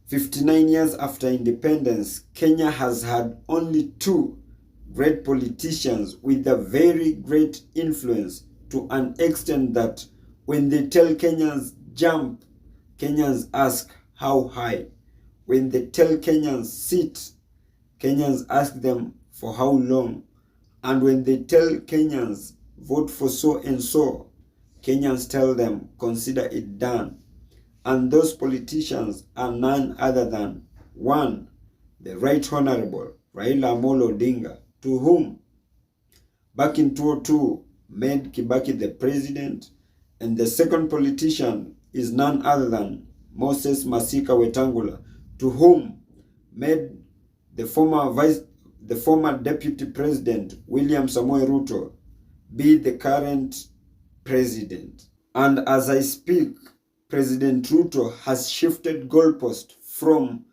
59 years after independence, Kenya has had only two great politicians with a very great influence, to an extent that when they tell Kenyans jump, Kenyans ask how high. When they tell Kenyans sit, Kenyans ask them for how long. And when they tell Kenyans vote for so and so, Kenyans tell them consider it done. And those politicians are none other than, one, the Right Honorable Raila Amolo Odinga, to whom back in 2002 made Kibaki the president, and the second politician is none other than Moses Masika Wetangula, to whom made the former deputy president William Samoei Ruto be the current president. And as I speak, President Ruto has shifted goalposts from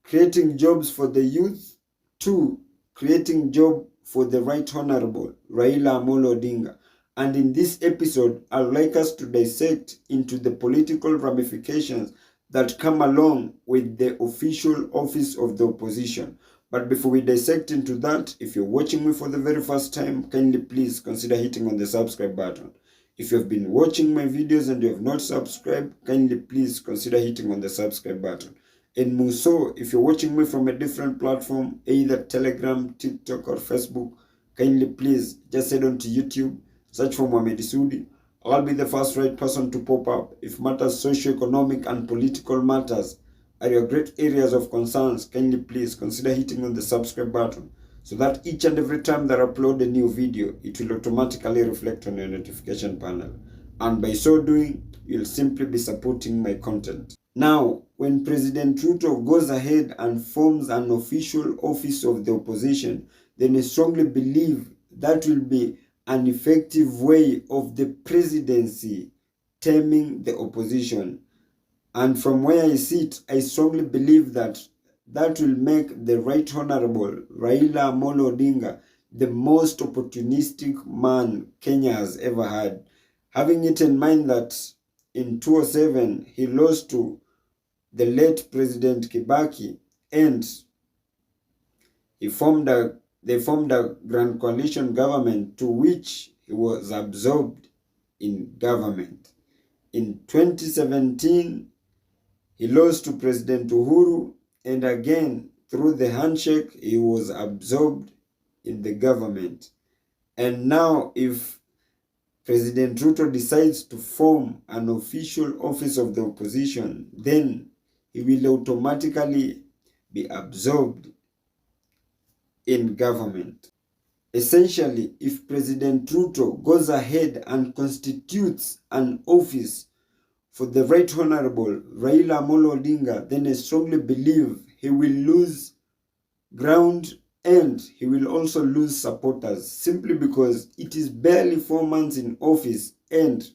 creating jobs for the youth to creating jobs for the Right Honorable Raila Amolo Odinga. And in this episode, I'd like us to dissect into the political ramifications that come along with the official office of the opposition. But before we dissect into that, if you're watching me for the very first time, kindly please consider hitting on the subscribe button. If you have been watching my videos and you have not subscribed, kindly please consider hitting on the subscribe button. And more so, if you're watching me from a different platform, either Telegram, TikTok, or Facebook, kindly please just head on to YouTube, search for Mohamed Sudi. I'll be the first right person to pop up. If matters socio-economic and political matters are your great areas of concerns, kindly please consider hitting on the subscribe button, so that each and every time that I upload a new video, it will automatically reflect on your notification panel. And by so doing, you'll simply be supporting my content. Now, when President Ruto goes ahead and forms an official office of the opposition, then I strongly believe that will be an effective way of the presidency taming the opposition. And from where I sit, I strongly believe that will make the Right Honorable Raila Amolo Odinga the most opportunistic man Kenya has ever had. Having it in mind that in 2007, he lost to the late President Kibaki, and they formed a grand coalition government to which he was absorbed in government. In 2017, he lost to President Uhuru, and again, through the handshake, he was absorbed in the government. And now, if President Ruto decides to form an official office of the opposition, then he will automatically be absorbed in government. Essentially, if President Ruto goes ahead and constitutes an office for the Right Honorable Raila Amolo Odinga, then I strongly believe he will lose ground and he will also lose supporters, simply because it is barely 4 months in office, and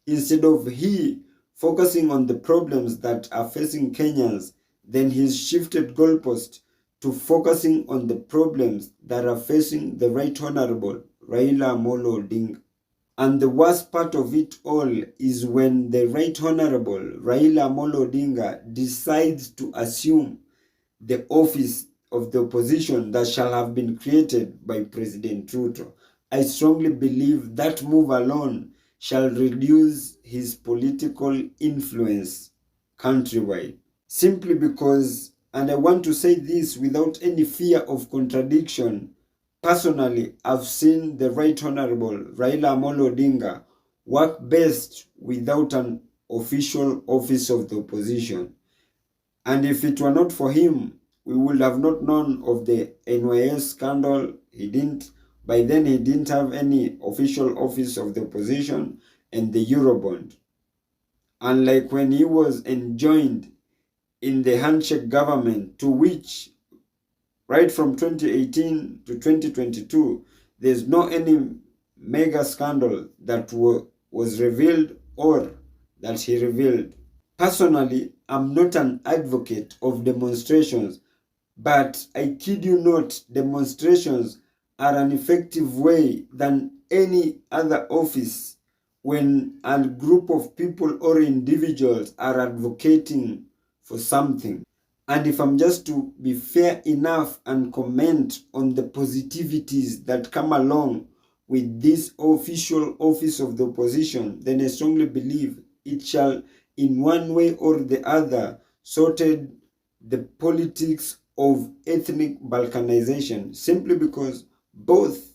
instead of he focusing on the problems that are facing Kenyans, then he's shifted goalpost to focusing on the problems that are facing the Right Honorable Raila Amolo Odinga. And the worst part of it all is when the Right Honorable Raila Amolo Odinga decides to assume the office of the opposition that shall have been created by President Ruto. I strongly believe that move alone shall reduce his political influence countrywide. Simply because, and I want to say this without any fear of contradiction, personally, I've seen the Right Honorable Raila Amolo Odinga work best without an official office of the opposition. And if it were not for him, we would have not known of the NYS scandal. By then he didn't have any official office of the opposition, and the Eurobond. Unlike when he was enjoined in the handshake government, to which right from 2018 to 2022, there's no any mega scandal that was revealed or that he revealed. Personally, I'm not an advocate of demonstrations, but I kid you not, demonstrations are an effective way than any other office when a group of people or individuals are advocating for something. And if I'm just to be fair enough and comment on the positivities that come along with this official office of the opposition, then I strongly believe it shall, in one way or the other, sorted the politics of ethnic balkanization, simply because both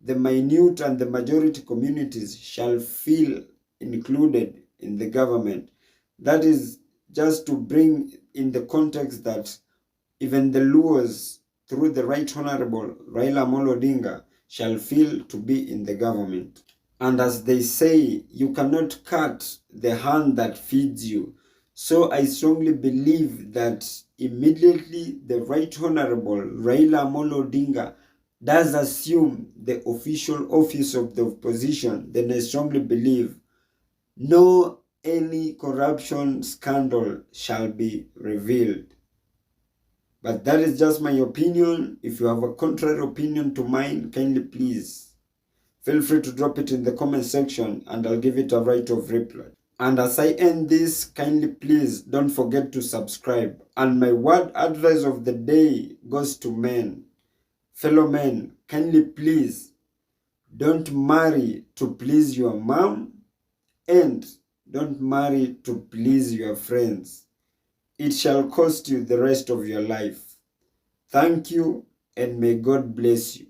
the minute and the majority communities shall feel included in the government. That is just to bring in the context that even the Luos, through the Right Honorable Raila Odinga, shall feel to be in the government. And as they say, you cannot cut the hand that feeds you. So I strongly believe that immediately the Right Honorable Raila Odinga does assume the official office of the opposition, then I strongly believe no any corruption scandal shall be revealed. But that is just my opinion. If you have a contrary opinion to mine, kindly please feel free to drop it in the comment section and I'll give it a right of reply. And as I end this, kindly please don't forget to subscribe. And my word advice of the day goes to men. Fellow men, kindly please don't marry to please your mom and don't marry to please your friends. It shall cost you the rest of your life. Thank you and may God bless you.